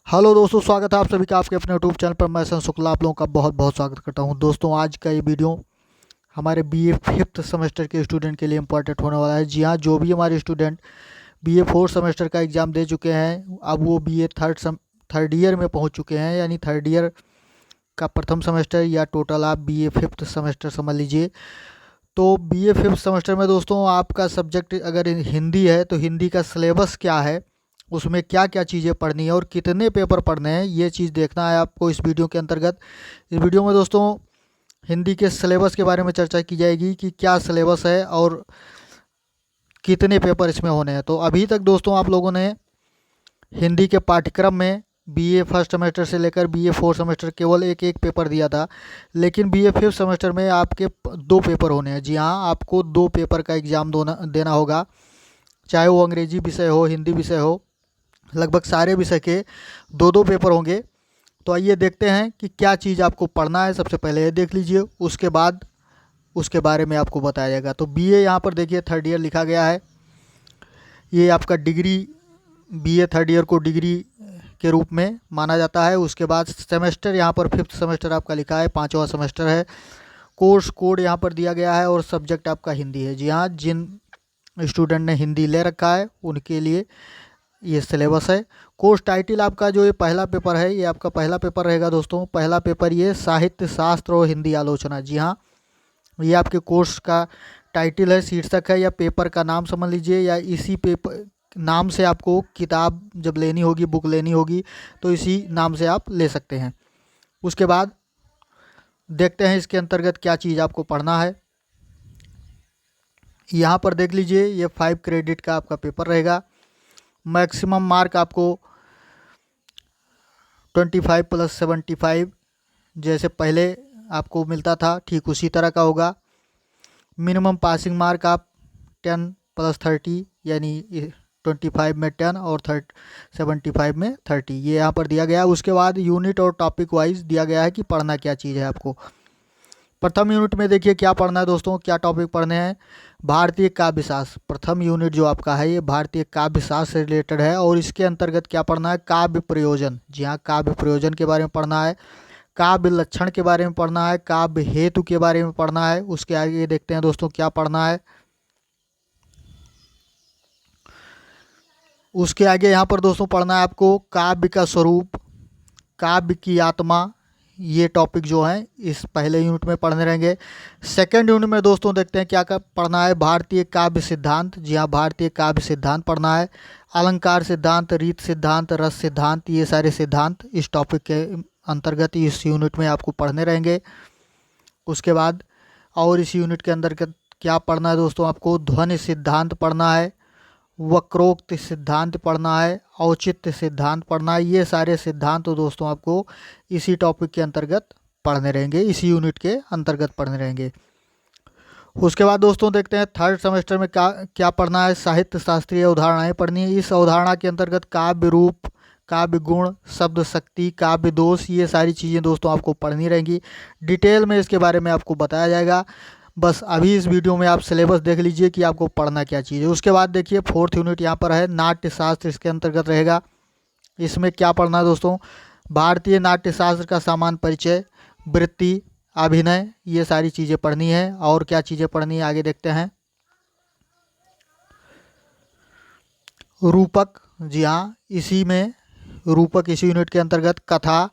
Hello दोस्तों, स्वागत है आप सभी का आपके अपने यूट्यूब चैनल पर। मैं सन शुक्ला आप लोगों का बहुत बहुत स्वागत करता हूं। दोस्तों, आज का ये वीडियो हमारे बीए फिफ्थ सेमेस्टर के स्टूडेंट के लिए इम्पोर्टेंट होने वाला है। जी हाँ, जो भी हमारे स्टूडेंट बीए फोर्थ सेमेस्टर का एग्ज़ाम दे चुके हैं, अब वो बीए थर्ड ईयर में पहुंच चुके हैं, यानी थर्ड ईयर का प्रथम सेमेस्टर, या टोटल आप बीए फिफ्थ सेमेस्टर समझ लीजिए। तो बीए फिफ्थ सेमेस्टर में दोस्तों आपका सब्जेक्ट अगर हिंदी है तो हिंदी का सिलेबस क्या है, उसमें क्या क्या चीज़ें पढ़नी है और कितने पेपर पढ़ने हैं, ये चीज़ देखना है आपको इस वीडियो के अंतर्गत। इस वीडियो में दोस्तों हिंदी के सिलेबस के बारे में चर्चा की जाएगी कि क्या सिलेबस है और कितने पेपर इसमें होने हैं। तो अभी तक दोस्तों आप लोगों ने हिंदी के पाठ्यक्रम में बीए फर्स्ट सेमेस्टर से लेकर बीए फोर्थ सेमेस्टर केवल एक एक पेपर दिया था, लेकिन बीए फिफ्थ सेमेस्टर में आपके दो पेपर होने हैं। जी हाँ, आपको दो पेपर का एग्ज़ाम देना होगा, चाहे वो अंग्रेजी विषय हो, हिंदी विषय हो, लगभग सारे विषय के दो दो पेपर होंगे। तो आइए देखते हैं कि क्या चीज़ आपको पढ़ना है। सबसे पहले ये देख लीजिए, उसके बाद उसके बारे में आपको बताया जाएगा। तो बीए यहाँ पर देखिए थर्ड ईयर लिखा गया है, ये आपका डिग्री, बीए थर्ड ईयर को डिग्री के रूप में माना जाता है। उसके बाद सेमेस्टर यहाँ पर फिफ्थ सेमेस्टर आपका लिखा है, पाँचवा सेमेस्टर है। कोर्स कोड यहाँ पर दिया गया है और सब्जेक्ट आपका हिंदी है। जी हाँ, जिन स्टूडेंट ने हिंदी ले रखा है उनके लिए ये सिलेबस है। कोर्स टाइटल आपका जो ये पहला पेपर है, ये आपका पहला पेपर रहेगा दोस्तों। पहला पेपर ये साहित्य शास्त्र और हिंदी आलोचना। जी हाँ, ये आपके कोर्स का टाइटल है, शीर्षक है, या पेपर का नाम समझ लीजिए, या इसी पेपर नाम से आपको किताब जब लेनी होगी, बुक लेनी होगी, तो इसी नाम से आप ले सकते हैं। उसके बाद देखते हैं इसके अंतर्गत क्या चीज़ आपको पढ़ना है। यहाँ पर देख लीजिए, ये 5 क्रेडिट का आपका पेपर रहेगा। मैक्सिमम मार्क आपको 25 प्लस 75, जैसे पहले आपको मिलता था ठीक उसी तरह का होगा। मिनिमम पासिंग मार्क आप 10 प्लस 30, यानी 25 में 10 और 75 में 30, ये यहाँ पर दिया गया है। उसके बाद यूनिट और टॉपिक वाइज दिया गया है कि पढ़ना क्या चीज़ है आपको। प्रथम यूनिट में देखिए क्या पढ़ना है दोस्तों, क्या टॉपिक पढ़ने हैं। भारतीय काव्य शास्त्र, प्रथम यूनिट जो आपका है ये भारतीय काव्य शास्त्र से रिलेटेड है, और इसके अंतर्गत क्या पढ़ना है, काव्य प्रयोजन। जी हाँ, काव्य प्रयोजन के बारे में पढ़ना है, काव्य लक्षण के बारे में पढ़ना है, काव्य हेतु के बारे में पढ़ना है। उसके आगे देखते हैं दोस्तों क्या पढ़ना है। उसके आगे यहाँ पर दोस्तों पढ़ना है आपको काव्य का स्वरूप, काव्य की आत्मा, ये टॉपिक जो है इस पहले यूनिट में पढ़ने रहेंगे। सेकंड यूनिट में दोस्तों देखते हैं क्या पढ़ना है, भारतीय काव्य सिद्धांत। जी हाँ, भारतीय काव्य सिद्धांत पढ़ना है। अलंकार सिद्धांत, रीत सिद्धांत, रस सिद्धांत, ये सारे सिद्धांत इस टॉपिक के अंतर्गत इस यूनिट में आपको पढ़ने रहेंगे। उसके बाद और इस यूनिट के अंतर्गत क्या पढ़ना है दोस्तों, आपको ध्वनि सिद्धांत पढ़ना है, वक्रोक्त सिद्धांत पढ़ना है, औचित्य सिद्धांत पढ़ना है। ये सारे सिद्धांत तो दोस्तों आपको इसी टॉपिक के अंतर्गत पढ़ने रहेंगे, इसी यूनिट के अंतर्गत पढ़ने रहेंगे। उसके बाद दोस्तों देखते हैं थर्ड सेमेस्टर में क्या क्या पढ़ना है। साहित्य शास्त्रीय अवधारणाएं पढ़नी है। इस अवधारणा के अंतर्गत काव्य रूप, काव्य गुण, शब्द शक्ति, काव्य दोष, ये सारी चीज़ें दोस्तों आपको पढ़नी रहेंगी। डिटेल में इसके बारे में आपको बताया जाएगा। बस अभी इस वीडियो में आप सिलेबस देख लीजिए कि आपको पढ़ना क्या चीज़ है। उसके बाद देखिए फोर्थ यूनिट यहाँ पर है, नाट्य शास्त्र इसके अंतर्गत रहेगा। इसमें क्या पढ़ना है दोस्तों, भारतीय नाट्य शास्त्र का सामान्य परिचय, वृत्ति, अभिनय, ये सारी चीज़ें पढ़नी है। और क्या चीज़ें पढ़नी है आगे देखते हैं। रूपक, जी हाँ, इसी में रूपक, इसी यूनिट के अंतर्गत कथा,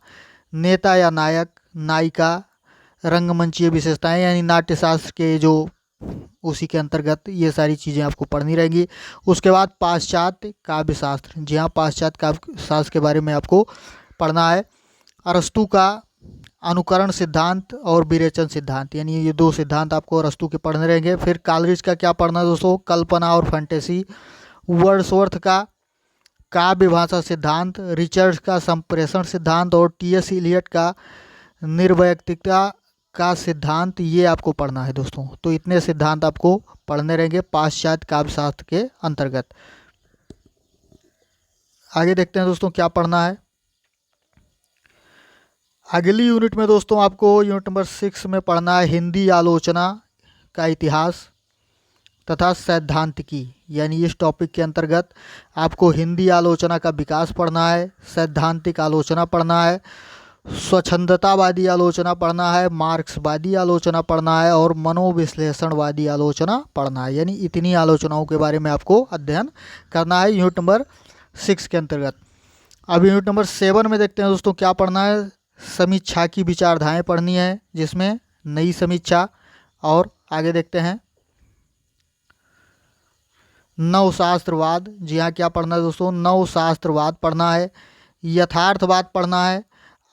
नेता या नायक, नायिका, रंगमंचीय विशेषताएं, यानी नाट्य शास्त्र के जो उसी के अंतर्गत ये सारी चीज़ें आपको पढ़नी रहेंगी। उसके बाद पाश्चात्य काव्य शास्त्र, जी हाँ, पाश्चात्य काव्य शास्त्र के बारे में आपको पढ़ना है। अरस्तु का अनुकरण सिद्धांत और विरेचन सिद्धांत, यानी ये दो सिद्धांत आपको अरस्तु के पढ़ने रहेंगे। फिर कालरिज का क्या पढ़ना है दोस्तों, कल्पना और फैंटेसी, वर्ड्सवर्थ का काव्य भाषा सिद्धांत, रिचर्ड्स का संप्रेषण सिद्धांत, और टी.एस. इलियट का निर्वैयक्तिकता का सिद्धांत, ये आपको पढ़ना है दोस्तों। तो इतने सिद्धांत आपको पढ़ने रहेंगे पाश्चात्य काव्य शास्त्र के अंतर्गत। आगे देखते हैं दोस्तों क्या पढ़ना है। अगली यूनिट में दोस्तों आपको यूनिट नंबर 6 में पढ़ना है हिंदी आलोचना का इतिहास। तथा सैद्धांतिकी, यानी इस टॉपिक के अंतर्गत आपको हिंदी आलोचना का विकास पढ़ना है, सैद्धांतिक आलोचना पढ़ना है, स्वच्छंदतावादी आलोचना पढ़ना है, मार्क्सवादी आलोचना पढ़ना है और मनोविश्लेषणवादी आलोचना पढ़ना है। यानी इतनी आलोचनाओं के बारे में आपको अध्ययन करना है यूनिट नंबर 6 के अंतर्गत। अब यूनिट नंबर 7 में देखते हैं दोस्तों क्या पढ़ना है। समीक्षा की विचारधाराएं पढ़नी है, जिसमें नई समीक्षा, और आगे देखते हैं नवशास्त्रवाद। जी हाँ, क्या पढ़ना है दोस्तों, नवशास्त्रवाद पढ़ना है, यथार्थवाद पढ़ना है,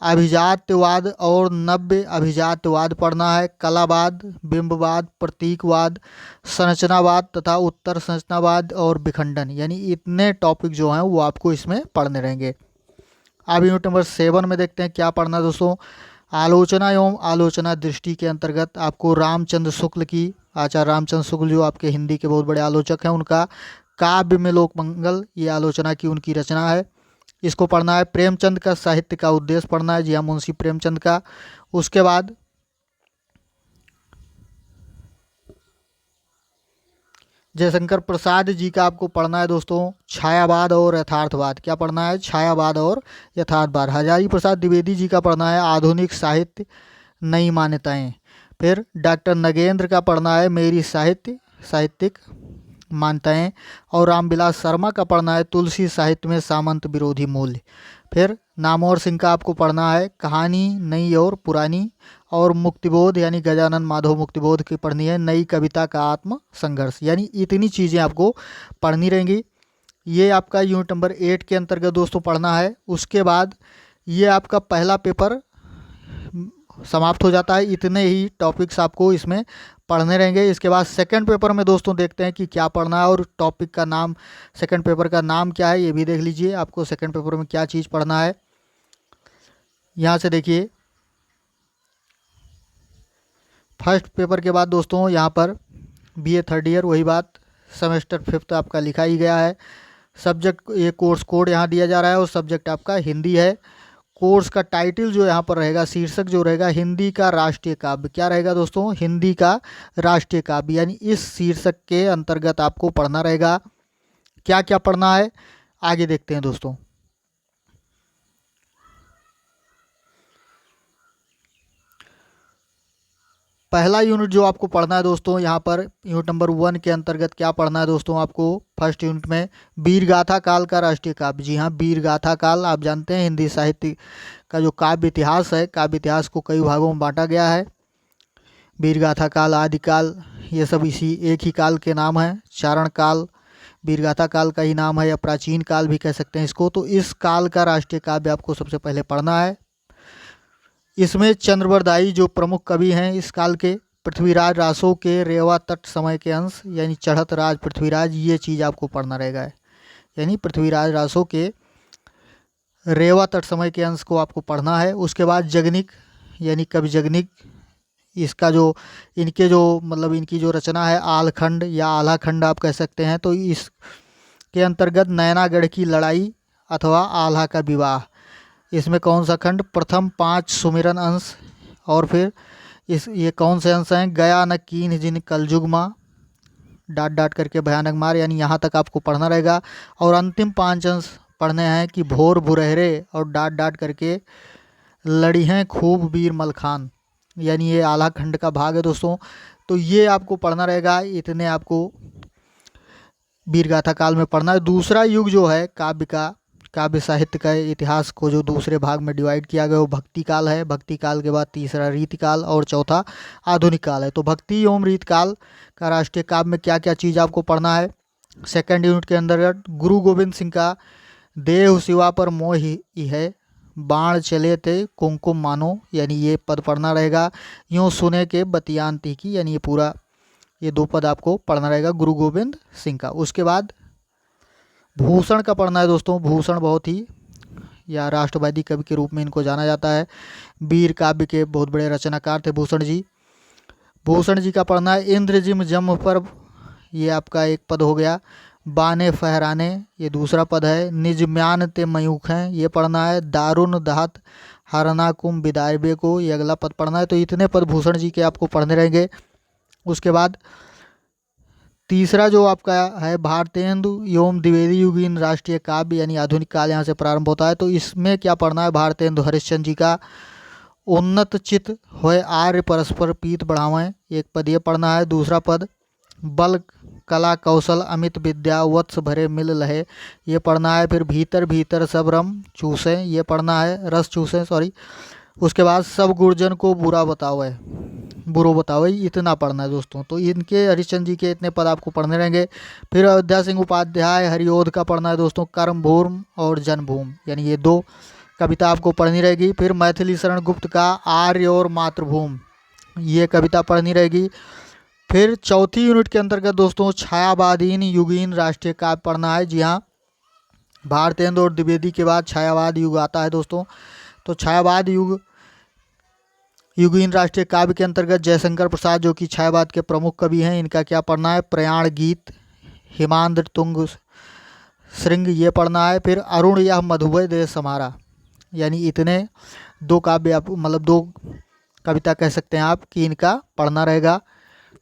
अभिजात्यवाद और नव्य अभिजात्यवाद पढ़ना है, कलावाद, बिंबवाद, प्रतीकवाद, संरचनावाद तथा उत्तर संरचनावाद और विखंडन। यानी इतने टॉपिक जो हैं वो आपको इसमें पढ़ने रहेंगे। अब यूनिट नंबर 7 में देखते हैं क्या पढ़ना है दोस्तों। आलोचना एवं आलोचना दृष्टि के अंतर्गत आपको रामचंद्र शुक्ल की, आचार्य रामचंद्र शुक्ल जो आपके हिंदी के बहुत बड़े आलोचक हैं, उनका काव्य में लोकमंगल, ये आलोचना की उनकी रचना है, इसको पढ़ना है। प्रेमचंद का साहित्य का उद्देश्य पढ़ना है, जी हाँ, मुंशी प्रेमचंद का। उसके बाद जयशंकर प्रसाद जी का आपको पढ़ना है दोस्तों छायावाद और यथार्थवाद। क्या पढ़ना है, छायावाद और यथार्थवाद। हजारी प्रसाद द्विवेदी जी का पढ़ना है आधुनिक साहित्य नई मान्यताएं। फिर डॉक्टर नगेंद्र का पढ़ना है मेरी साहित्यिक मान्यताएं। और रामविलास शर्मा का पढ़ना है तुलसी साहित्य में सामंत विरोधी मूल्य। फिर नामवर सिंह का आपको पढ़ना है कहानी नई और पुरानी। और मुक्तिबोध यानी गजानन माधव मुक्तिबोध की पढ़नी है नई कविता का आत्म संघर्ष। यानी इतनी चीज़ें आपको पढ़नी रहेंगी। ये आपका यूनिट नंबर 8 के अंतर्गत दोस्तों पढ़ना है। उसके बाद ये आपका पहला पेपर समाप्त हो जाता है। इतने ही टॉपिक्स आपको इसमें पढ़ने रहेंगे। इसके बाद सेकंड पेपर में दोस्तों देखते हैं कि क्या पढ़ना है और टॉपिक का नाम, सेकंड पेपर का नाम क्या है ये भी देख लीजिए। आपको सेकंड पेपर में क्या चीज़ पढ़ना है, यहाँ से देखिए। फर्स्ट पेपर के बाद दोस्तों यहाँ पर बीए थर्ड ईयर, वही बात, सेमेस्टर 5 आपका लिखा ही गया है। सब्जेक्ट ये कोर्स कोड यहाँ दिया जा रहा है और सब्जेक्ट आपका हिंदी है। कोर्स का टाइटल जो यहाँ पर रहेगा, शीर्षक जो रहेगा, हिंदी का राष्ट्रीय काव्य। क्या रहेगा दोस्तों, हिंदी का राष्ट्रीय काव्य। यानी इस शीर्षक के अंतर्गत आपको पढ़ना रहेगा। क्या क्या पढ़ना है आगे देखते हैं दोस्तों। पहला यूनिट जो आपको पढ़ना है दोस्तों, यहाँ पर यूनिट नंबर 1 के अंतर्गत क्या पढ़ना है दोस्तों आपको। फर्स्ट यूनिट में वीर गाथा काल का राष्ट्रीय काव्य। जी हाँ, वीर गाथा काल आप जानते हैं हिंदी साहित्य का जो काव्य इतिहास है, काव्य इतिहास को कई भागों में बांटा गया है। वीर गाथा काल, आदिकाल, ये सब इसी एक ही काल के नाम हैं। चारण काल वीर गाथा काल का ही नाम है, या प्राचीन काल भी कह सकते हैं इसको। तो इस काल का राष्ट्रीय काव्य आपको सबसे पहले पढ़ना है। इसमें चंद्रवरदायी जो प्रमुख कवि हैं इस काल के, पृथ्वीराज रासो के रेवा तट समय के अंश, यानी चढ़त राज पृथ्वीराज, ये चीज़ आपको पढ़ना रहेगा। यानी पृथ्वीराज रासो के रेवा तट समय के अंश को आपको पढ़ना है। उसके बाद जगनिक, यानी कवि जगनिक, इसका जो इनके जो मतलब इनकी जो रचना है आलखंड या आल्हाखंड आप कह सकते हैं। तो इसके अंतर्गत नैनागढ़ की लड़ाई अथवा आल्हा का विवाह, इसमें कौन सा खंड, प्रथम 5 सुमिरन अंश। और फिर ये कौन से अंश हैं, गया न कीन जिन कलजुगमा, डाट डाट करके भयानक मार। यानी यहाँ तक आपको पढ़ना रहेगा। और अंतिम 5 अंश पढ़ने हैं कि भोर भुरहरे और डाट डाट करके लड़ी हैं खूब वीर मलखान। यानी ये आल्हा खंड का भाग है दोस्तों। तो ये आपको पढ़ना रहेगा। इतने आपको वीर गाथा काल में पढ़ना है। दूसरा युग जो है काव्य का, काव्य साहित्य का इतिहास को जो दूसरे भाग में डिवाइड किया गया वो भक्ति काल है। भक्ति काल के बाद तीसरा रीतिकाल और चौथा आधुनिक काल है। तो भक्ति एवं रीतिकाल का राष्ट्रीय काव्य में क्या क्या चीज़ आपको पढ़ना है। सेकंड यूनिट के अंदर गुरु गोविंद सिंह का देव शिवा पर मोह ही है, बाण चले थे कुमकुम मानो, यानी ये पद पढ़ना रहेगा। यूँ सुने के बतियानती की, यानी ये पूरा ये 2 पद आपको पढ़ना रहेगा गुरु गोविंद सिंह का। उसके बाद भूषण का पढ़ना है दोस्तों। भूषण बहुत ही या राष्ट्रवादी कवि के रूप में इनको जाना जाता है। वीर काव्य के बहुत बड़े रचनाकार थे भूषण जी। भूषण जी का पढ़ना है इंद्रजिम जम पर, ये आपका एक पद हो गया। बाने फहराने, ये दूसरा पद है। निज म्यान ते मयूख हैं, ये पढ़ना है। दारुण दाहत हरना कुम विदायबे को, ये अगला पद पढ़ना है। तो इतने पद भूषण जी के आपको पढ़ने रहेंगे। उसके बाद तीसरा जो आपका है भारतेंदु एवं द्विवेदी युगीन राष्ट्रीय काव्य यानी आधुनिक काल यहाँ से प्रारंभ होता है। तो इसमें क्या पढ़ना है, भारतेंदु हरिश्चंद्र जी का उन्नत चित होय आर्य परस्पर पीत बढ़ावें, एक पद ये पढ़ना है। दूसरा पद बल कला कौशल अमित विद्या वत्स भरे मिल लहे, ये पढ़ना है। फिर भीतर भीतर सब रम चूसे, ये पढ़ना है, रस चूसे सॉरी। उसके बाद सब गुरजन को बुरा बतावे, बुरो बतावे, इतना पढ़ना है दोस्तों। तो इनके हरिश्चंद्र जी के इतने पद आपको पढ़ने रहेंगे। फिर अयोध्या सिंह उपाध्याय हरिओध का पढ़ना है दोस्तों, कर्मभूमि और जन्मभूमि, यानी ये दो कविता आपको पढ़नी रहेगी। फिर मैथिली शरण गुप्त का आर्य और मातृभूमि, ये कविता पढ़नी रहेगी। फिर चौथी यूनिट के अंतर्गत दोस्तों छायावादीन युगीन राष्ट्रीय काव्य पढ़ना है। जी हाँ, भारतेंदु और द्विवेदी के बाद छायावाद युग आता है दोस्तों। तो छायावाद युग युगीन राष्ट्रीय काव्य के अंतर्गत जयशंकर प्रसाद जो कि छायावाद के प्रमुख कवि हैं, इनका क्या पढ़ना है, प्रयाण गीत, हिमांद्र तुंग श्रृंग, ये पढ़ना है। फिर अरुण यह मधुबय देश हमारा, यानी इतने दो काव्य आप मतलब दो कविता कह सकते हैं आप कि इनका पढ़ना रहेगा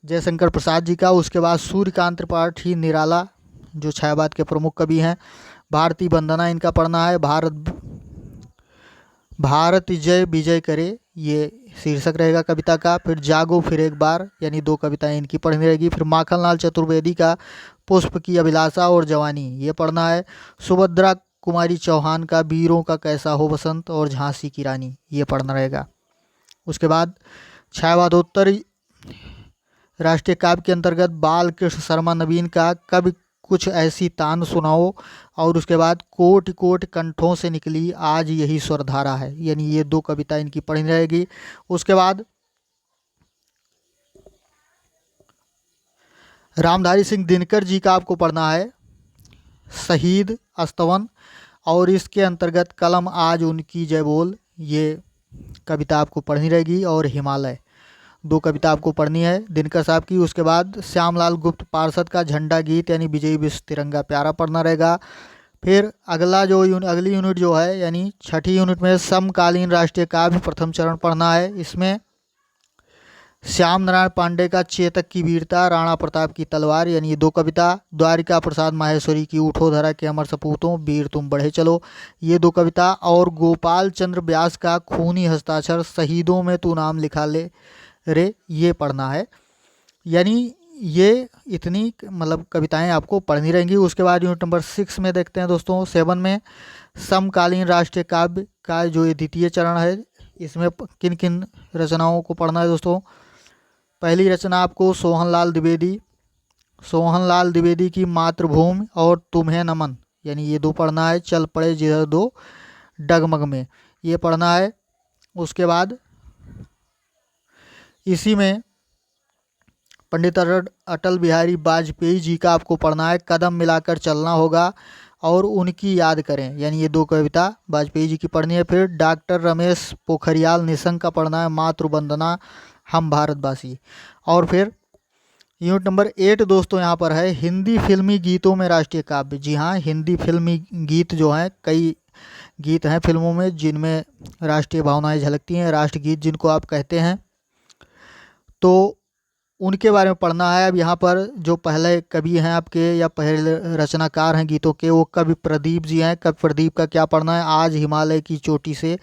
जयशंकर प्रसाद जी का। उसके बाद सूर्यकांत त्रिपाठी निराला जो छायावाद के प्रमुख कवि हैं, भारती वंदना इनका पढ़ना है। भारत जय विजय करे, ये शीर्षक रहेगा कविता का। फिर जागो फिर एक बार, यानी दो कविताएं इनकी पढ़नी रहेगी। फिर माखनलाल चतुर्वेदी का पुष्प की अभिलाषा और जवानी, ये पढ़ना है। सुभद्रा कुमारी चौहान का वीरों का कैसा हो बसंत और झांसी की रानी, ये पढ़ना रहेगा। उसके बाद छायावादोत्तर राष्ट्रीय काव्य के अंतर्गत बाल कृष्ण शर्मा नवीन का कवि कुछ ऐसी तान सुनाओ, और उसके बाद कोटि कोटि कंठों से निकली आज यही स्वरधारा है, यानी ये दो कविता इनकी पढ़नी रहेगी। उसके बाद रामधारी सिंह दिनकर जी का आपको पढ़ना है शहीद स्तवन, और इसके अंतर्गत कलम आज उनकी जय बोल, ये कविता आपको पढ़नी रहेगी। और हिमालय, दो कविता आपको पढ़नी है दिनकर साहब की। उसके बाद श्यामलाल गुप्त पार्षद का झंडा गीत यानी विजयी विश्व तिरंगा प्यारा पढ़ना रहेगा। फिर अगला जो अगली यूनिट जो है यानी छठी यूनिट में समकालीन राष्ट्रीय काव्य प्रथम चरण पढ़ना है। इसमें श्याम नारायण पांडे का चेतक की वीरता, राणा प्रताप की तलवार, यानी ये दो कविता। द्वारिका प्रसाद माहेश्वरी की उठो धरा के अमर सपूतों वीर तुम बढ़े चलो, ये दो कविता। और गोपाल चंद्र व्यास का खूनी हस्ताक्षर शहीदों में तू नाम लिखा ले रे, ये पढ़ना है। यानी ये इतनी मतलब कविताएं आपको पढ़नी रहेंगी। उसके बाद यूनिट नंबर 6 में देखते हैं दोस्तों 7 में समकालीन राष्ट्रीय काव्य का जो ये द्वितीय चरण है, इसमें किन किन रचनाओं को पढ़ना है दोस्तों। पहली रचना आपको सोहनलाल द्विवेदी की मातृभूमि और तुम्हें नमन, यानी ये दो पढ़ना है। चल पड़े जिधर दो डगमग में, ये पढ़ना है। उसके बाद इसी में पंडित अटल बिहारी वाजपेयी जी का आपको पढ़ना है कदम मिलाकर चलना होगा और उनकी याद करें, यानी ये दो कविता वाजपेयी जी की पढ़नी है। फिर डॉक्टर रमेश पोखरियाल निशंक का पढ़ना है मातृवंदना हम भारतवासी। और फिर यूनिट नंबर 8 दोस्तों यहाँ पर है हिंदी फिल्मी गीतों में राष्ट्रीय काव्य। जी हाँ, हिंदी फिल्मी गीत जो हैं, कई गीत हैं फिल्मों में जिनमें राष्ट्रीय भावनाएं झलकती हैं, राष्ट्रगीत जिनको आप कहते हैं, तो उनके बारे में पढ़ना है। अब यहाँ पर जो पहले कवि हैं आपके या पहले रचनाकार हैं गीतों के, वो कवि प्रदीप जी हैं। कवि प्रदीप का क्या पढ़ना है, आज हिमालय की चोटी से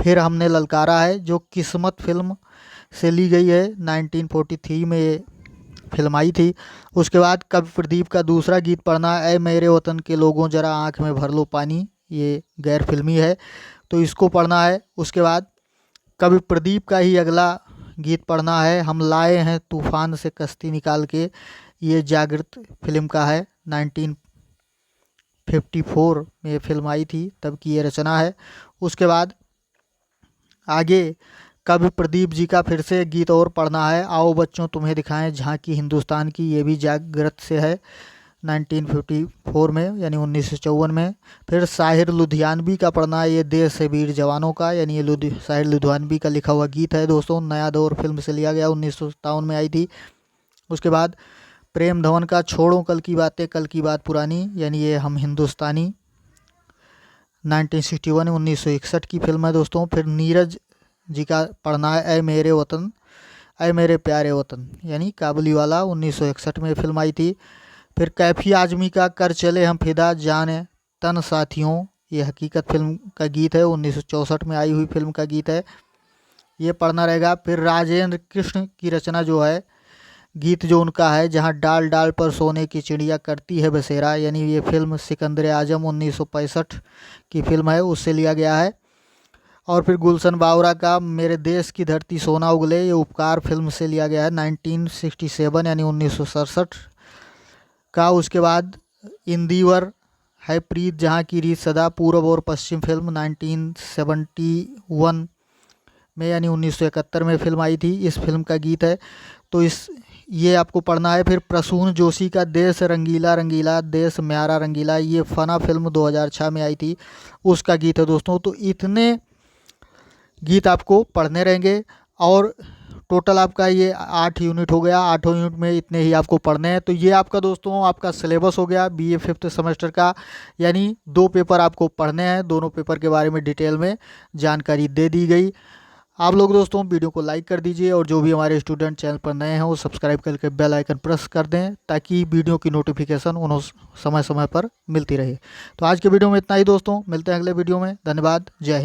फिर हमने ललकारा है, जो किस्मत फिल्म से ली गई है, 1943 में ये फिल्म आई थी। उसके बाद कवि प्रदीप का दूसरा गीत पढ़ना है, ऐ मेरे वतन के लोगों जरा आँख में भर लो पानी, ये गैर फिल्मी है तो इसको पढ़ना है। उसके बाद कवि प्रदीप का ही अगला गीत पढ़ना है, हम लाए हैं तूफान से कश्ती निकाल के, ये जागृत फिल्म का है, 1954 में ये फिल्म आई थी तब की ये रचना है। उसके बाद आगे कवि प्रदीप जी का फिर से गीत और पढ़ना है, आओ बच्चों तुम्हें दिखाएं झांकी हिंदुस्तान की, ये भी जागृत से है 1954 में यानी 1954 में। फिर साहिर लुधियानवी का पढ़ना है, ये देश से वीर जवानों का, यानी ये साहिर लुधियानवी का लिखा हुआ गीत है दोस्तों, नया दौर फिल्म से लिया गया, 1957 में आई थी। उसके बाद प्रेम धवन का छोड़ो कल की बातें कल की बात पुरानी, यानी ये हम हिंदुस्तानी 1961 1961 की फिल्म है दोस्तों। फिर नीरज जी का पढ़ना है, ऐ मेरे वतन ऐ मेरे प्यारे वतन यानी काबुलीवाला 1961 में फिल्म आई थी। फिर कैफी आजमी का कर चले हम फिदा जाने तन साथियों, ये हकीकत फिल्म का गीत है, 1964 में आई हुई फिल्म का गीत है, ये पढ़ना रहेगा। फिर राजेंद्र कृष्ण की रचना जो है, गीत जो उनका है, जहाँ डाल डाल पर सोने की चिड़िया करती है बसेरा, यानी ये फिल्म सिकंदर आजम 1965 की फिल्म है, उससे लिया गया है। और फिर गुलशन बावरा का मेरे देश की धरती सोना उगले, ये उपकार फिल्म से लिया गया है 1967 यानी 1967 का। उसके बाद इंदिवर है प्रीत जहाँ की रीत सदा, पूर्व और पश्चिम फिल्म 1971 में यानी 1971 में फिल्म आई थी, इस फिल्म का गीत है, तो ये आपको पढ़ना है। फिर प्रसून जोशी का देश रंगीला रंगीला देश म्यारा रंगीला, ये फना फिल्म 2006 में आई थी, उसका गीत है दोस्तों। तो इतने गीत आपको पढ़ने रहेंगे और टोटल आपका ये 8 यूनिट हो गया। 8 यूनिट में इतने ही आपको पढ़ने हैं। तो ये आपका दोस्तों आपका सिलेबस हो गया बीए 5th सेमेस्टर का, यानी 2 पेपर आपको पढ़ने हैं, दोनों पेपर के बारे में डिटेल में जानकारी दे दी गई। आप लोग दोस्तों वीडियो को लाइक कर दीजिए और जो भी हमारे स्टूडेंट चैनल पर नए हैं वो सब्सक्राइब करके बेल आइकन प्रेस कर दें ताकि वीडियो की नोटिफिकेशन उन्हें समय समय पर मिलती रहे। तो आज के वीडियो में इतना ही दोस्तों, मिलते हैं अगले वीडियो में। धन्यवाद, जय हिंद।